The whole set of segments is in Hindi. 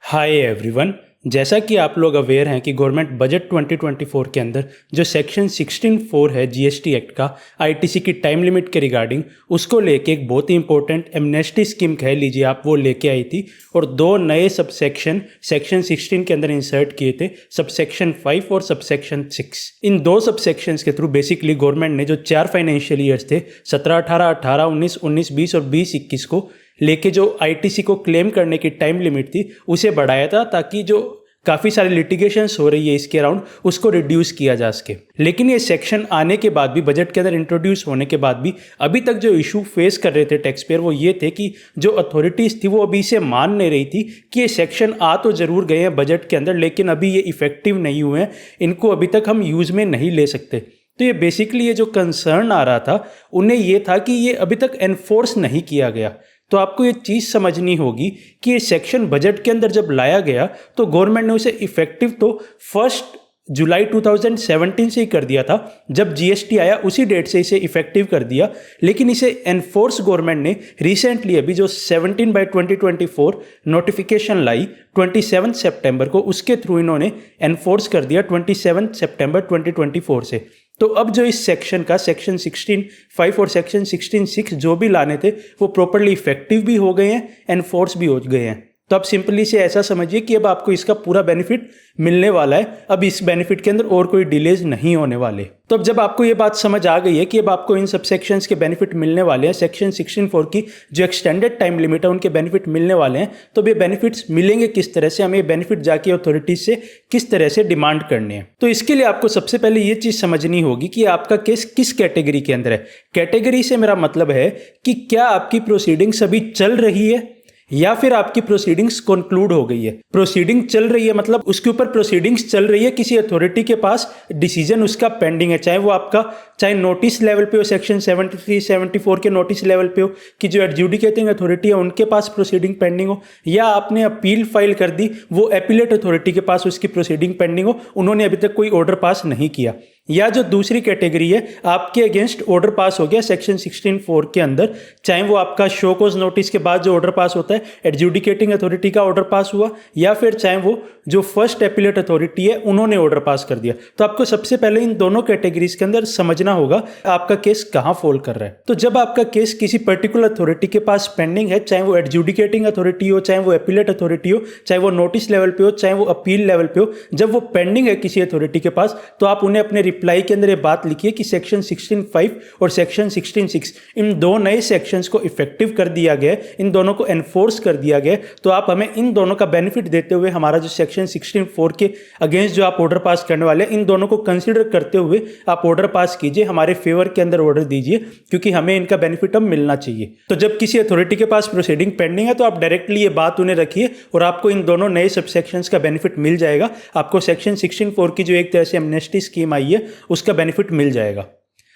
Hi everyone. जैसा कि आप लोग अवेयर हैं कि गवर्नमेंट बजट 2024 के अंदर जो सेक्शन 16(4) है जीएसटी एक्ट का आईटीसी की टाइम लिमिट के रिगार्डिंग, उसको लेके एक बहुत ही इंपॉर्टेंट एमनेस्टी स्कीम कह लीजिए आप, वो लेके आई थी और दो नए सबसेक्शन सेक्शन 16 के अंदर इंसर्ट किए थे, सबसेक्शन 5 और सबसेक्शन 6। इन दो सबसेक्शंस के थ्रू बेसिकली गवर्नमेंट ने जो 4 फाइनेंशियल ईयर्स थे 17-18, 18-19, 19-20 और 20-21 को लेके जो आईटीसी को क्लेम करने की टाइम लिमिट थी उसे बढ़ाया था, ताकि जो काफ़ी सारी लिटिगेशंस हो रही है इसके अराउंड उसको रिड्यूस किया जा सके। लेकिन ये सेक्शन आने के बाद भी, बजट के अंदर इंट्रोड्यूस होने के बाद भी, अभी तक जो इशू फेस कर रहे थे टैक्स पेयर वो ये थे कि जो अथॉरिटीज़ थी वो अभी इसे मान नहीं रही थी कि ये सेक्शन आ तो ज़रूर गए हैं बजट के अंदर, लेकिन अभी ये इफेक्टिव नहीं हुए हैं, इनको अभी तक हम यूज़ में नहीं ले सकते। तो ये बेसिकली ये जो कंसर्न आ रहा था उन्हें ये था कि ये अभी तक एनफोर्स नहीं किया गया। तो आपको ये चीज़ समझनी होगी कि ये सेक्शन बजट के अंदर जब लाया गया तो गवर्नमेंट ने उसे इफेक्टिव तो 1 जुलाई 2017 से ही कर दिया था, जब जीएसटी आया उसी डेट से इसे इफेक्टिव कर दिया। लेकिन इसे एनफोर्स गवर्नमेंट ने रिसेंटली अभी जो 17/2024 नोटिफिकेशन लाई 27 सितंबर को, उसके थ्रू इन्होंने एनफोर्स कर दिया 27 सितंबर 2024 से। तो अब जो इस सेक्शन का सेक्शन 16(5) और सेक्शन 16(6) जो भी लाने थे वो प्रॉपरली इफेक्टिव भी हो गए हैं, एनफोर्स भी हो गए हैं। तो अब सिंपली से ऐसा समझिए कि अब आपको इसका पूरा बेनिफिट मिलने वाला है, अब इस बेनिफिट के अंदर और कोई डिलेज नहीं होने वाले। तो अब जब आपको ये बात समझ आ गई है कि अब आपको इन सबसेक्शंस के बेनिफिट मिलने वाले हैं, सेक्शन 16(4) की जो एक्सटेंडेड टाइम लिमिट है उनके बेनिफिट मिलने वाले हैं, तो ये बेनिफिट्स मिलेंगे किस तरह से, हमें ये बेनिफिट जाके अथॉरिटीज से किस तरह से डिमांड करने हैं। तो इसके लिए आपको सबसे पहले ये चीज़ समझनी होगी कि आपका केस किस कैटेगरी के अंदर है। कैटेगरी से मेरा मतलब है कि क्या आपकी प्रोसीडिंग्स अभी चल रही है या फिर आपकी प्रोसीडिंग्स कंक्लूड हो गई है। प्रोसीडिंग चल रही है मतलब उसके ऊपर प्रोसीडिंग्स चल रही है, किसी अथॉरिटी के पास डिसीजन उसका पेंडिंग है, चाहे वो आपका नोटिस लेवल पे हो, सेक्शन 73-74 के नोटिस लेवल पे हो कि जो एडजुडिकेटिंग अथॉरिटी है उनके पास प्रोसीडिंग पेंडिंग हो, या आपने अपील फाइल कर दी, वो एपीलेट अथॉरिटी के पास उसकी प्रोसीडिंग पेंडिंग हो, उन्होंने अभी तक कोई ऑर्डर पास नहीं किया। या जो दूसरी कैटेगरी है, आपके अगेंस्ट ऑर्डर पास हो गया सेक्शन 16(4) के अंदर, चाहे वो आपका शो कॉज नोटिस के बाद जो ऑर्डर पास होता है एडजुडिकेटिंग अथॉरिटी का ऑर्डर पास हुआ, या फिर चाहे वो जो फर्स्ट एपीलेट अथॉरिटी है उन्होंने ऑर्डर पास कर दिया। तो आपको सबसे पहले इन दोनों कैटेगरीज के अंदर समझना होगा आपका केस कहां फॉल कर रहा है। तो जब आपका केस किसी पर्टिकुलर अथॉरिटी के पास पेंडिंग है, चाहे वो एडजुडिकेटिंग अथॉरिटी हो, चाहे वो एपीलेट अथॉरिटी हो, चाहे वो नोटिस लेवल पे हो, चाहे वो अपील लेवल पे हो, जब वो पेंडिंग है किसी अथॉरिटी के पास, तो आप उन्हें अपने रिप्लाई के अंदर ये बात लिखिए कि सेक्शन 16(5) और सेक्शन 16(6) इन दो नए सेक्शंस को इफेक्टिव कर दिया गया, इन दोनों को एनफोर्स कर दिया गया। तो आप हमें इन दोनों का बेनिफिट देते हुए हमारा जो सेक्शन 16(4) के अगेंस्ट जो आप ऑर्डर पास करने वाले हैं, इन दोनों को कंसीडर करते हुए आप ऑर्डर पास कीजिए, हमारे फेवर के अंदर ऑर्डर दीजिए, क्योंकि हमें इनका बेनिफिट अब मिलना चाहिए। तो जब किसी अथॉरिटी के पास प्रोसीडिंग पेंडिंग है तो आप डायरेक्टली ये बात उन्हें रखिए और आपको इन दोनों नए सबसेक्शंस का बेनिफिट मिल जाएगा। आपको सेक्शन 16(4) की जो एक तरह से एमनेस्टी स्कीम आई है उसका बेनिफिट मिल जाएगा।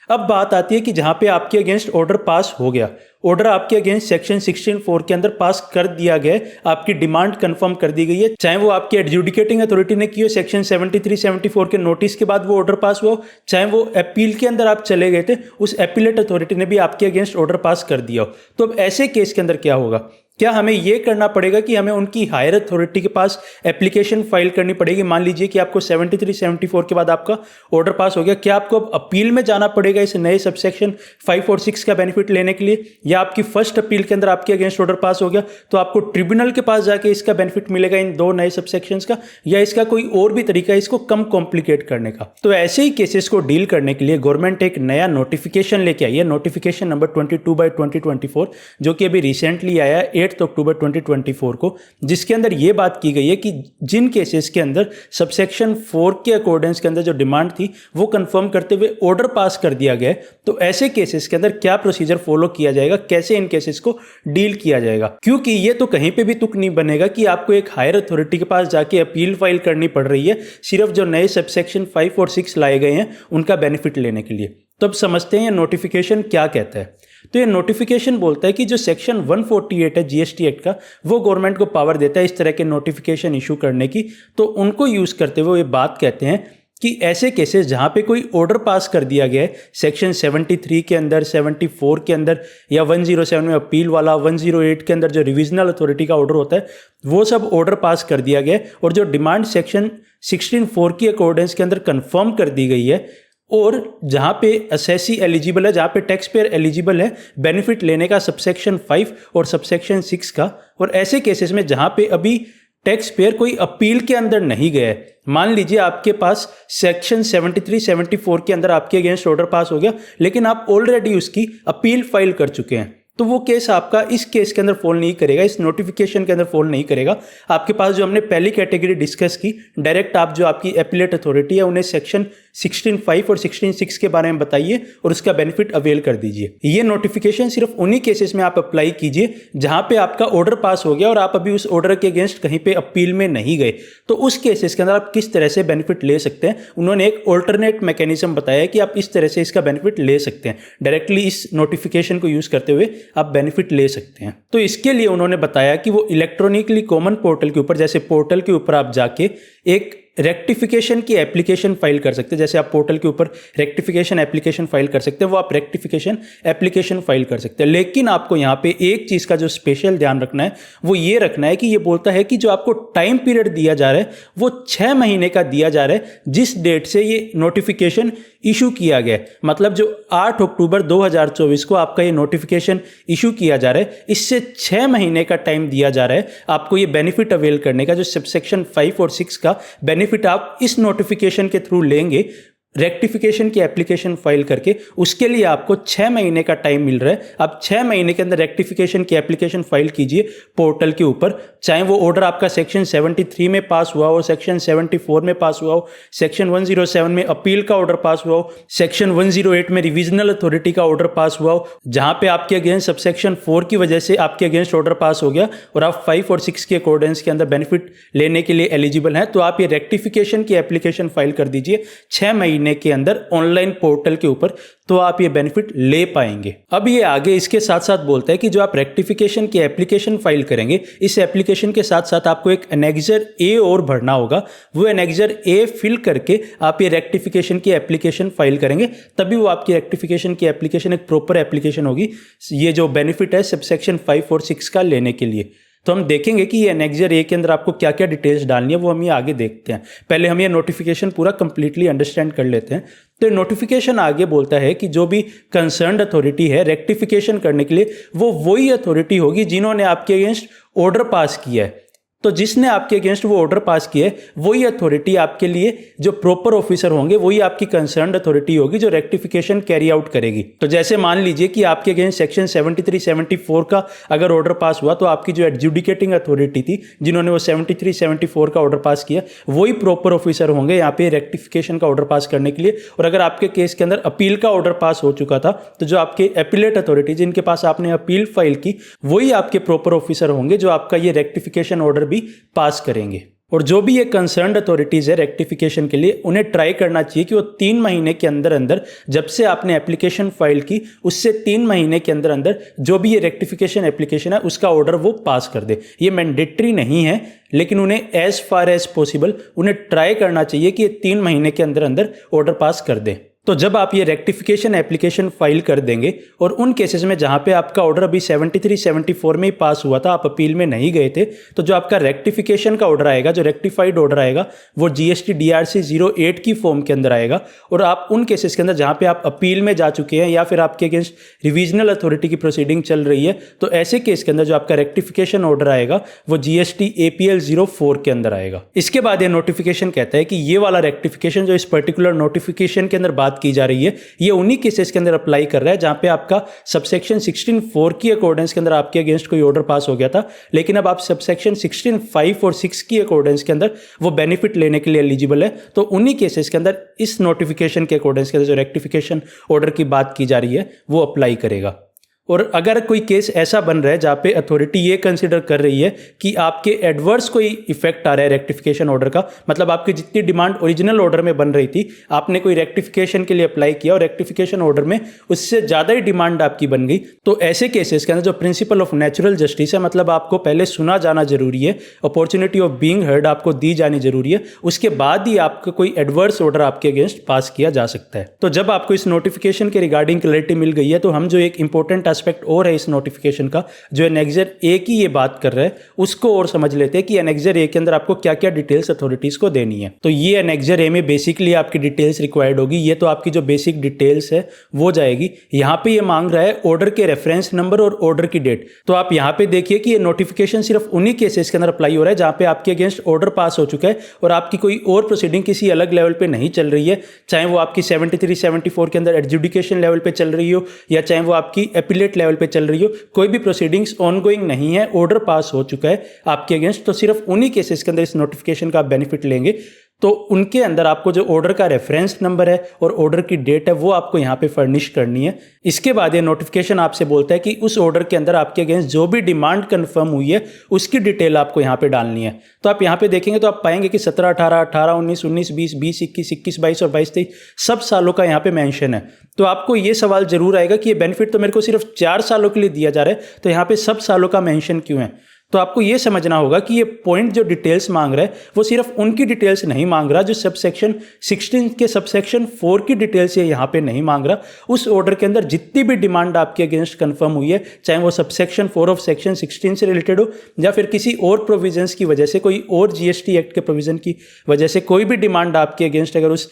अब बात आती है कि जहां पे आपके अगेंस्ट ऑर्डर पास हो गया, ऑर्डर आपके अगेंस्ट सेक्शन 16(4) के अंदर पास कर दिया गया, आपकी डिमांड कंफर्म कर दी गई है, चाहे वो आपकी एडजुडिकेटिंग अथॉरिटी ने की हो, सेक्शन 73-74 के नोटिस के बाद वो ऑर्डर पास हुआ, चाहे वो अपील के अंदर आप चले गए थे, उस अपीलेट अथॉरिटी ने भी आपके अगेंस्ट ऑर्डर पास कर दिया हो। तो अब ऐसे केस के अंदर क्या होगा, क्या हमें यह करना पड़ेगा कि हमें उनकी हायर अथॉरिटी के पास एप्लीकेशन फाइल करनी पड़ेगी। मान लीजिए कि आपको 73-74 के बाद आपका ऑर्डर पास हो गया, क्या आपको अब अपील में जाना पड़ेगा इस नए सबसेक्शन 5 और 6 का बेनिफिट लेने के लिए, या आपकी फर्स्ट अपील के अंदर आपके अगेंस्ट ऑर्डर पास हो गया तो आपको ट्रिब्यूनल के पास जाके इसका बेनिफिट मिलेगा इन दो नए सबसेक्शंस का, या इसका कोई और भी तरीका है इसको कम कॉम्प्लिकेट करने का। तो ऐसे ही केसेस को डील करने के लिए गवर्नमेंट एक नया नोटिफिकेशन लेके आई है, नोटिफिकेशन नंबर 22/2024, जो कि अभी रिसेंटली आया है 8 अक्टूबर 2024 को, जिसके अंदर यह बात की गई है कि जिन केसेस के अंदर सबसेक्शन 4 के अकॉर्डेंस के अंदर जो डिमांड थी वो कंफर्म करते हुए ऑर्डर पास कर दिया गया, तो ऐसे केसेस के अंदर क्या प्रोसीजर फॉलो किया जाएगा, कैसे इन केसेस को डील किया जाएगा। क्योंकि ये तो कहीं पे भी तुक नहीं बनेगा कि आपको एक हायर अथॉरिटी के पास जाके अपील फाइल करनी पड़ रही है सिर्फ जो नए सबसेक्शन 5 और 6 लाए गए हैं उनका बेनिफिट लेने के लिए। तो अब समझते हैं ये नोटिफिकेशन क्या कहता है। तो ये नोटिफिकेशन बोलता है कि जो सेक्शन 148 है जीएसटी एक्ट का, वो गवर्नमेंट को पावर देता है इस तरह के नोटिफिकेशन इशू करने की। तो उनको यूज करते हुए ये बात कहते हैं कि ऐसे केसेस जहाँ पे कोई ऑर्डर पास कर दिया गया है सेक्शन 73 के अंदर, 74 के अंदर या 107 में अपील वाला, 108 के अंदर जो रिविजनल अथॉरिटी का ऑर्डर होता है, वो सब ऑर्डर पास कर दिया गया है और जो डिमांड सेक्शन 16(4) की अकॉर्डेंस के अंदर कंफर्म कर दी गई है और जहाँ पे असेसी एलिजिबल है, जहाँ पे टैक्स पेयर एलिजिबल है बेनिफिट लेने का सबसेक्शन 5 और सबसेक्शन 6 का, और ऐसे केसेस में जहाँ पे अभी टैक्स पेयर कोई अपील के अंदर नहीं गया है। मान लीजिए आपके पास सेक्शन 73, 74 के अंदर आपके अगेंस्ट ऑर्डर पास हो गया, लेकिन आप ऑलरेडी उसकी अपील फाइल कर चुके हैं, तो वो केस आपका इस केस के अंदर फॉल नहीं करेगा, इस नोटिफिकेशन के अंदर फॉल नहीं करेगा। आपके पास जो हमने पहली कैटेगरी डिस्कस की, डायरेक्ट आप जो आपकी एपीलेट अथॉरिटी है उन्हें सेक्शन 16(5) और 16(6) के बारे में बताइए और उसका बेनिफिट अवेल कर दीजिए। ये नोटिफिकेशन सिर्फ उन्हीं केसेस में आप अप्लाई कीजिए जहां पे आपका ऑर्डर पास हो गया और आप अभी उस ऑर्डर के अगेंस्ट कहीं पे अपील में नहीं गए, तो उस केसेस के अंदर आप किस तरह से बेनिफिट ले सकते हैं। उन्होंने एक ऑल्टरनेट मैकेनिज्म बताया कि आप इस तरह से इसका बेनिफिट ले सकते हैं, डायरेक्टली इस नोटिफिकेशन को यूज करते हुए आप बेनिफिट ले सकते हैं। तो इसके लिए उन्होंने बताया कि वो इलेक्ट्रॉनिकली कॉमन पोर्टल के ऊपर, जैसे पोर्टल के ऊपर आप जाके एक रेक्टिफिकेशन की एप्लीकेशन फाइल कर सकते हैं। जैसे आप पोर्टल के ऊपर रेक्टिफिकेशन एप्लीकेशन फाइल कर सकते हैं, वो आप रेक्टिफिकेशन एप्लीकेशन फाइल कर सकते हैं। लेकिन आपको यहाँ पे एक चीज़ का जो स्पेशल ध्यान रखना है वो ये रखना है कि ये बोलता है कि जो आपको टाइम पीरियड दिया जा रहा है वो 6 महीने का दिया जा रहा है, जिस डेट से ये नोटिफिकेशन इशू किया गया है। मतलब जो 8 अक्टूबर 2024 को आपका ये नोटिफिकेशन इशू किया जा रहा है, इससे 6 महीने का टाइम दिया जा रहा है आपको ये बेनिफिट अवेल करने का। जो सबसेक्शन 5 और 6 का बेनिफिट आप इस नोटिफिकेशन के थ्रू लेंगे रेक्टिफिकेशन की एप्लीकेशन फाइल करके, उसके लिए आपको 6 महीने का टाइम मिल रहा है। आप 6 महीने के अंदर रेक्टिफिकेशन की एप्लीकेशन फाइल कीजिए पोर्टल के ऊपर, चाहे वो ऑर्डर आपका सेक्शन 73 में पास हुआ हो, सेक्शन 74 में पास हुआ हो, सेक्शन 107 में अपील का ऑर्डर पास हुआ हो, सेक्शन 108 में रिविजनल अथॉरिटी का ऑर्डर पास हुआ हो, जहां पे आपके अगेंस्ट सबसेक्शन 4 की वजह से आपके अगेंस्ट ऑर्डर पास हो गया और आप 5 और 6 के अकॉर्डेंस के अंदर बेनिफिट लेने के लिए एलिजिबल हैं, तो आप ये रेक्टिफिकेशन की एप्लीकेशन फाइल कर दीजिए 6 महीने के अंदर ऑनलाइन पोर्टल के ऊपर, तो आप ये बेनिफिट ले पाएंगे। अब ये आगे इसके साथ साथ बोलता है कि जो आप रेक्टिफिकेशन की एप्लीकेशन फाइल करेंगे, इस एप्लीकेशन के साथ साथ आपको एक एनेक्सर ए और भरना होगा। वो एनेक्सर ए फिल करके आप ये रेक्टिफिकेशन की एप्लीकेशन फाइल करेंगे, तभी वो आपकी रेक्टिफिकेशन की एप्लीकेशन एक प्रॉपर एप्लीकेशन होगी ये जो बेनिफिट है सबसेक्शन 5 और 6 का लेने के लिए। तो हम देखेंगे कि ये एनेक्सर ए के अंदर आपको क्या क्या डिटेल्स डालनी है, वो हम ये आगे देखते हैं। पहले हम ये नोटिफिकेशन पूरा कंप्लीटली अंडरस्टैंड कर लेते हैं। तो नोटिफिकेशन आगे बोलता है कि जो भी कंसर्न्ड अथॉरिटी है रेक्टिफिकेशन करने के लिए, वो वही अथॉरिटी होगी जिन्होंने आपके अगेंस्ट ऑर्डर पास किया है। तो जिसने आपके अगेंस्ट वो ऑर्डर पास किया है वही अथॉरिटी आपके लिए जो प्रॉपर ऑफिसर होंगे, वही आपकी कंसर्न्ड अथॉरिटी होगी जो रेक्टिफिकेशन कैरी आउट करेगी। तो जैसे मान लीजिए कि आपके अगेंस्ट सेक्शन 73, 74 का अगर ऑर्डर पास हुआ, तो आपकी जो एडजुडिकेटिंग अथॉरिटी थी जिन्होंने वो 73, 74 का ऑर्डर पास किया, वही प्रॉपर ऑफिसर होंगे यहाँ पे रेक्टिफिकेशन का ऑर्डर पास करने के लिए। और अगर आपके केस के अंदर अपील का ऑर्डर पास हो चुका था, तो जो आपके एपीलेट अथॉरिटी जिनके पास आपने अपील फाइल की, वही आपके प्रॉपर ऑफिसर होंगे जो आपका ये रेक्टिफिकेशन ऑर्डर भी पास करेंगे। और जो भी ये कंसर्न्ड अथॉरिटीज है रेक्टिफिकेशन के लिए, उन्हें ट्राई करना चाहिए कि वो 3 महीने के अंदर अंदर, जब से आपने एप्लीकेशन फाइल की उससे 3 महीने के अंदर अंदर जो भी ये रेक्टिफिकेशन एप्लीकेशन है उसका ऑर्डर वो पास कर दे। ये मैंडेटरी नहीं है, लेकिन उन्हें एज फार एज पॉसिबल उन्हें ट्राई करना चाहिए कि ये 3 महीने के अंदर अंदर ऑर्डर पास कर दे। तो जब आप ये रेक्टिफिकेशन एप्लीकेशन फाइल कर देंगे और उन केसेस में जहां पे आपका ऑर्डर अभी 73, 74 में ही पास हुआ था, आप अपील में नहीं गए थे, तो जो आपका रेक्टिफिकेशन का ऑर्डर आएगा, जो रेक्टिफाइड ऑर्डर आएगा, वो GST DRC 08 की फॉर्म के अंदर आएगा। और आप उन केसेस के अंदर जहां पे आप अपील में जा चुके हैं या फिर आपके अगेंस्ट रिविजनल अथॉरिटी की प्रोसीडिंग चल रही है, तो ऐसे केस के अंदर जो आपका रेक्टिफिकेशन ऑर्डर आएगा वो GST APL 04 के अंदर आएगा। इसके बाद ये नोटिफिकेशन कहता है कि ये वाला रेक्टिफिकेशन जो इस पर्टिकुलर नोटिफिकेशन के अंदर की जा रही है, ये उन्हीं केसेस के अंदर अप्लाई कर रहा है जहां पे आपका सबसेक्शन 16(4) की अकॉर्डेंस के अंदर आपके अगेंस्ट कोई ऑर्डर पास हो गया था, लेकिन अब आप सबसेक्शन 16(5) और 6 की अकॉर्डेंस के अंदर वो बेनिफिट लेने के लिए एलिजिबल है। तो उन्हीं केसेस के अंदर इस नोटिफिकेशन के अकॉर्डेंस के अंदर जो रेक्टिफिकेशन ऑर्डर की बात की जा रही है वो अप्लाई करेगा। और अगर कोई केस ऐसा बन रहा है जहाँ पे अथॉरिटी ये कंसिडर कर रही है कि आपके एडवर्स कोई इफेक्ट आ रहा है रेक्टिफिकेशन ऑर्डर का, मतलब आपकी जितनी डिमांड ओरिजिनल ऑर्डर में बन रही थी, आपने कोई रेक्टिफिकेशन के लिए अप्लाई किया और रेक्टिफिकेशन ऑर्डर में उससे ज़्यादा ही डिमांड आपकी बन गई, तो ऐसे केसेस के अंदर जो प्रिंसिपल ऑफ नेचुरल जस्टिस है, मतलब आपको पहले सुना जाना जरूरी है, अपॉर्चुनिटी ऑफ बीइंग हर्ड आपको दी जानी जरूरी है, उसके बाद ही आपका कोई एडवर्स ऑर्डर आपके अगेंस्ट पास किया जा सकता है। तो जब आपको इस नोटिफिकेशन के रिगार्डिंग क्लैरिटी मिल गई है, तो हम जो एक इंपॉर्टेंट एस्पेक्ट और है इस नोटिफिकेशन का, जो एनेक्सर ए की ये बात कर रहा है, उसको और समझ लेते हैं कि एनेक्सर ए के अंदर आपको क्या क्या डिटेल्स अथॉरिटीज को देनी है। तो ये एनेक्सर ए में बेसिकली आपकी डिटेल्स रिक्वायर्ड होगी। ये तो आपकी जो बेसिक डिटेल्स है वो जाएगी। यहाँ पे ये मांग रहा है ऑर्डर के रेफरेंस नंबर और ऑर्डर की डेट। तो आप यहाँ पे देखिए कि ये नोटिफिकेशन सिर्फ उन्हीं केसेस के अंदर अप्लाई हो रहा है जहाँ पे आपके अगेंस्ट ऑर्डर पास हो चुका है और आपकी कोई और प्रोसीडिंग किसी अलग लेवल पे नहीं चल रही है, चाहे वो आपकी 73, 74 के अंदर एडजुडिकेशन लेवल पे चल रही हो या चाहे वो आपकी एपिलेट लेवल पे चल रही हो, कोई भी प्रोसीडिंग्स ऑनगोइंग नहीं है, ऑर्डर पास हो चुका है आपके अगेंस्ट, तो सिर्फ उन्हीं केसेस के अंदर इस नोटिफिकेशन का बेनिफिट लेंगे। तो उनके अंदर आपको जो ऑर्डर का रेफरेंस नंबर है और ऑर्डर की डेट है वो आपको यहाँ पे फर्निश करनी है। इसके बाद ये नोटिफिकेशन आपसे बोलता है कि उस ऑर्डर के अंदर आपके अगेंस्ट जो भी डिमांड कंफर्म हुई है उसकी डिटेल आपको यहाँ पे डालनी है। तो आप यहाँ पे देखेंगे तो आप पाएंगे कि 17, 18, 18, 19, 19, 20, 20, 21, 21, 22 और 22, 23 सब सालों का यहाँ पे मेंशन है। तो आपको ये सवाल जरूर आएगा कि ये बेनिफिट तो मेरे को सिर्फ 4 सालों के लिए दिया जा रहा है, तो यहाँ पे सब सालों का मेंशन क्यों है? तो आपको ये समझना होगा कि ये पॉइंट जो डिटेल्स मांग रहा है वो सिर्फ उनकी डिटेल्स नहीं मांग रहा जो सबसेक्शन 16 के सबसेक्शन 4 की डिटेल्स ये यहाँ पे नहीं मांग रहा। उस ऑर्डर के अंदर जितनी भी डिमांड आपके अगेंस्ट कंफर्म हुई है, चाहे वो सबसेक्शन 4 ऑफ सेक्शन 16 से रिलेटेड हो या फिर किसी और प्रोविजंस की वजह से, कोई और जीएसटी एक्ट के प्रोविजन की वजह से कोई भी डिमांड आपके अगेंस्ट अगर उस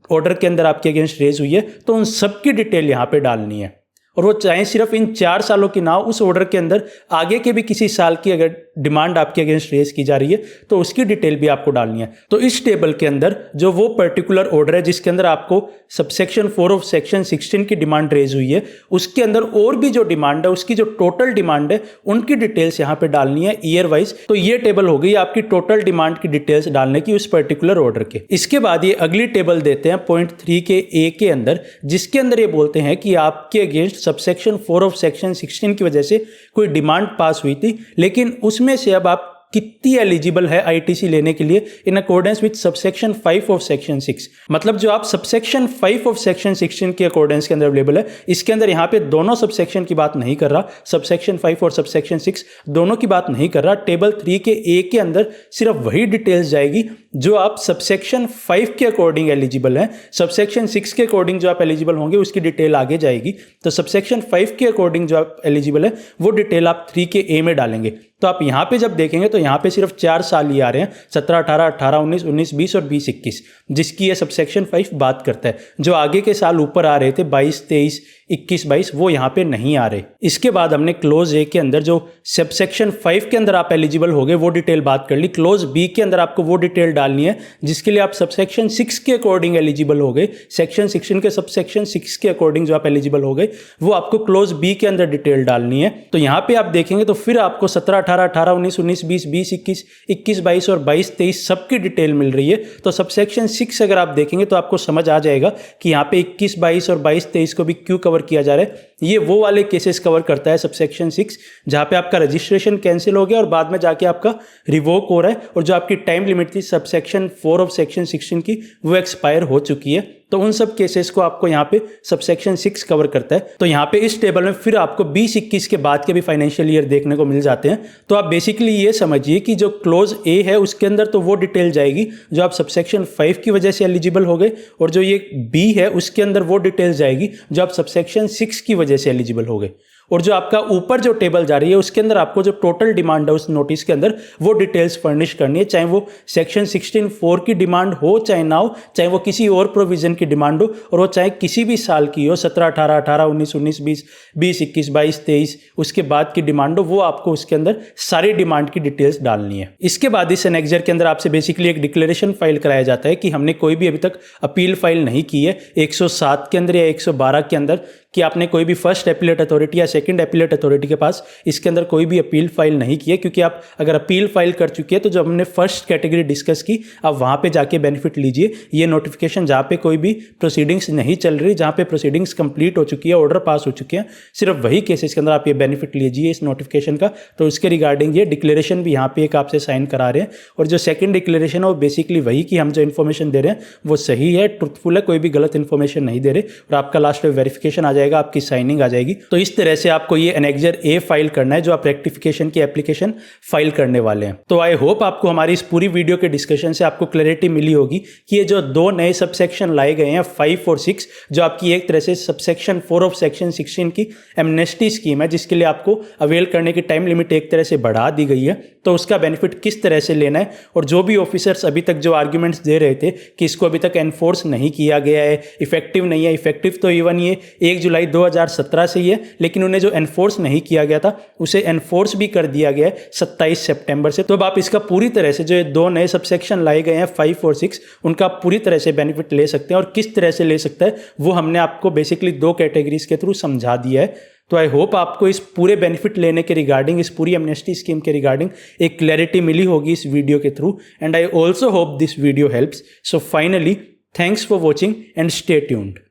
ऑर्डर के अंदर आपके अगेंस्ट रेज हुई है, तो उन सब की डिटेल यहाँ पे डालनी है। और वो चाहे सिर्फ इन 4 सालों की ना हो, उस ऑर्डर के अंदर आगे के भी किसी साल की अगर डिमांड आपके अगेंस्ट रेज की जा रही है तो उसकी डिटेल भी आपको डालनी है। तो इस टेबल के अंदर जो वो पर्टिकुलर ऑर्डर है जिसके अंदर आपको सबसेक्शन 4 ऑफ सेक्शन 16 की डिमांड रेज हुई है, उसके अंदर और भी जो डिमांड है, उसकी जो टोटल डिमांड है, उनकी डिटेल्स यहाँ पे डालनी है ईयर वाइज। तो ये टेबल हो गई आपकी टोटल डिमांड की डिटेल्स डालने की उस पर्टिकुलर ऑर्डर के। इसके बाद ये अगली टेबल देते हैं पॉइंट 3 के ए के अंदर, जिसके अंदर ये बोलते हैं कि आपके अगेंस्ट सबसेक्शन 4 ऑफ सेक्शन 16 की वजह से कोई डिमांड पास हुई थी, लेकिन उसमें से अब आप कितनी एलिजिबल है आईटीसी लेने के लिए in accordance with subsection 5 of section 6। मतलब जो आप सबसेक्शन 5 ऑफ सेक्शन 16 के अकॉर्डेंस के अंदर अवेलेबल है, इसके अंदर यहाँ पे दोनों सबसेक्शन की बात नहीं कर रहा, सबसेक्शन 5 और सबसेक्शन 6 दोनों की बात नहीं कर रहा। टेबल 3 के ए के अंदर सिर्फ वही डिटेल्स जाएगी जो आप सबसेक्शन 5 के अकॉर्डिंग एलिजिबल हैं। सबसेक्शन 6 के अकॉर्डिंग जो आप एलिजिबल होंगे उसकी डिटेल आगे जाएगी। तो सबसेक्शन 5 के अकॉर्डिंग जो आप एलिजिबल है वो डिटेल आप 3 के ए में डालेंगे। तो आप यहाँ पे जब देखेंगे तो यहाँ पे सिर्फ 4 साल ही आ रहे हैं, 17, 18, 18, 19, 19, 20 और 20, 21, जिसकी ये सबसेक्शन 5 बात करता है। जो आगे के साल ऊपर आ रहे थे 22, 23, 21, 22 वो यहाँ पे नहीं आ रहे। इसके बाद हमने क्लोज ए के अंदर जो सबसेक्शन 5 के अंदर आप एलिजिबल हो गए वो डिटेल बात कर ली। क्लोज बी के अंदर आपको वो डिटेल डालनी है जिसके लिए आप सबसेक्शन 6 के अकॉर्डिंग एलिजिबल हो गए। सेक्शन 16 के सबसेक्शन 6 के अकॉर्डिंग जो आप एलिजिबल हो गए वो आपको क्लोज बी के अंदर डिटेल डालनी है। तो यहाँ पे आप देखेंगे तो फिर आपको 17, 18, 18, 19, 19, 20, 20, 21, 21, 22 और 22, 23 सबकी डिटेल मिल रही है। तो सबसेक्शन 6 अगर आप देखेंगे तो आपको समझ आ जाएगा कि यहाँ पे 21, 22 और 22, 23 को भी क्यों कवर किया जा रहा है। ये वो वाले केसेस कवर करता है सबसेक्शन 6 जहाँ पे आपका रजिस्ट्रेशन कैंसिल हो गया और बाद में जाके आपका रिवोक हो रहा है और जो आपकी टाइम लिमिट थी सबसेक्शन 4 ऑफ सेक्शन 16 की वो एक्सपायर हो चुकी है। तो उन सब केसेस को आपको यहाँ पे सबसेक्शन 6 कवर करता है। तो यहाँ पे इस टेबल में फिर आपको 20-21 के बाद के भी फाइनेंशियल ईयर देखने को मिल जाते हैं। तो आप बेसिकली ये समझिए कि जो क्लोज ए है उसके अंदर तो वो डिटेल जाएगी जो आप सबसेक्शन 5 की वजह से एलिजिबल हो गए, और जो ये बी है उसके अंदर वो डिटेल जाएगी जो आप सबसेक्शन 6 की वजह से एलिजिबल हो गए। और जो आपका ऊपर जो टेबल जा रही है उसके अंदर आपको जो टोटल डिमांड है उस नोटिस के अंदर वो डिटेल्स फर्निश करनी है, चाहे वो सेक्शन 16(4) की डिमांड हो चाहे ना हो, चाहे वो किसी और प्रोविजन की डिमांड हो, और वो चाहे किसी भी साल की हो, 17, 18, 18, 19, 19, 20, 20, 21, 22, 23 उसके बाद की डिमांड हो, वो आपको उसके अंदर सारी डिमांड की डिटेल्स डालनी है। इसके बाद इस एनेक्सर के अंदर आपसे बेसिकली एक डिक्लेरेशन फाइल कराया जाता है कि हमने कोई भी अभी तक अपील फाइल नहीं की है 107 के अंदर या 112 के अंदर कि आपने कोई भी फर्स्ट एपीलेट अथॉरिटी या सेकंड अपीलेट अथॉरिटी के पास इसके अंदर कोई भी अपील फाइल नहीं की है, क्योंकि आप अगर अपील फाइल कर चुकी है तो जो हमने फर्स्ट कैटेगरी डिस्कस की आप वहाँ पे जाके बेनिफिट लीजिए। ये नोटिफिकेशन जहाँ पे कोई भी प्रोसीडिंग्स नहीं चल रही, जहाँ पे प्रोसीडिंग्स कंप्लीट हो चुकी है, ऑर्डर पास हो चुके हैं, सिर्फ वही केसेस के अंदर आप ये बेनिफिट लीजिए इस नोटिफिकेशन का। तो उसके रिगार्डिंग ये डिक्लेरेशन भी यहाँ पे एक आपसे साइन करा रहे हैं, और जो सेकंड डिक्लेरेशन है वो बेसिकली वही कि हम जो इन्फॉर्मेशन दे रहे हैं वो सही है, ट्रुथफुल है, कोई भी गलत इन्फॉर्मेशन नहीं दे रहे, और आपका लास्ट में वेरिफिकेशन आ जाएगा, आपकी साइनिंग आ जाएगी। तो इस तरह से आपको ये एनेक्जर ए फाइल करना है जो आप रेक्टिफिकेशन की एप्लीकेशन फाइल करने वाले हैं। तो आई होप आपको हमारी इस पूरी वीडियो के डिस्कशन से आपको क्लैरिटी मिली होगी कि ये जो दो नए सबसेक्शन लाए गए हैं 5 और 6, जो आपकी एक तरह से सबसेक्शन 4 ऑफ सेक्शन 16 की एमनेस्टी स्कीम है, जिसके लिए आपको अवेल करने की टाइम लिमिट एक तरह से बढ़ा दी गई है, तो उसका बेनिफिट किस तरह से लेना है। और जो भी ऑफिसर्स अभी तक जो आर्ग्यूमेंट्स दे रहे थे कि इसको अभी तक एनफोर्स नहीं किया गया है, इफेक्टिव नहीं है, इफेक्टिव तो इवन ये 1 जुलाई 2017 से ही है, लेकिन उन्हें जो एनफोर्स नहीं किया गया था उसे एनफोर्स भी कर दिया गया है 27 सितंबर से। तो अब आप इसका पूरी तरह से जो दो नए सबसेक्शन लाए गए हैं 5 और 6, उनका पूरी तरह से बेनिफिट ले सकते हैं, और किस तरह से ले सकता है वो हमने आपको बेसिकली 2 कैटेगरीज के थ्रू समझा दिया है। तो आई होप आपको इस पूरे बेनिफिट लेने के रिगार्डिंग, इस पूरी एमनेस्टी स्कीम के रिगार्डिंग एक क्लैरिटी मिली होगी इस वीडियो के through, and I also hope this video helps. So finally thanks for watching and stay tuned.